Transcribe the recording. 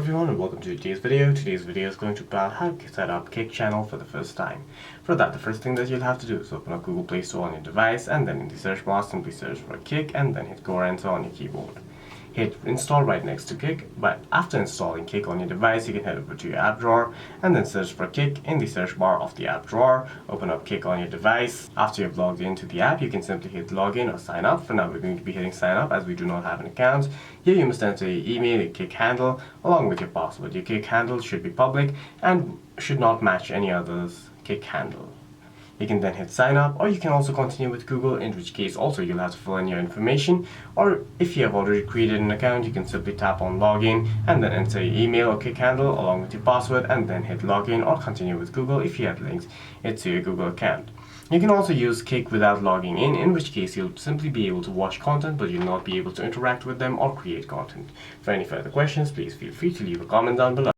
everyone and welcome to today's video. Today's video is going to be about how to set up Kick channel for the first time. For that, the first thing that you'll have to do is open up Google Play Store on your device, and then in the search bar simply search for Kick and then hit Go or Enter on your keyboard. Hit install right next to Kick, but after installing Kick on your device, you can head over to your app drawer and then search for Kick in the search bar of the app drawer. Open up Kick on your device. After you've logged into the app, you can simply hit login or sign up. For now, we're going to be hitting sign up as we do not have an account. Here you must enter your email, your Kick handle, along with your password. Your Kick handle should be public and should not match any other's Kick handle. You can then hit sign up, or you can also continue with Google, in which case also you'll have to fill in your information, or if you have already created an account, you can simply tap on login and then enter your email or Kick handle along with your password and then hit login or continue with Google if you have links to your Google account. You can also use Kick without logging in which case you'll simply be able to watch content but you'll not be able to interact with them or create content. For any further questions, please feel free to leave a comment down below.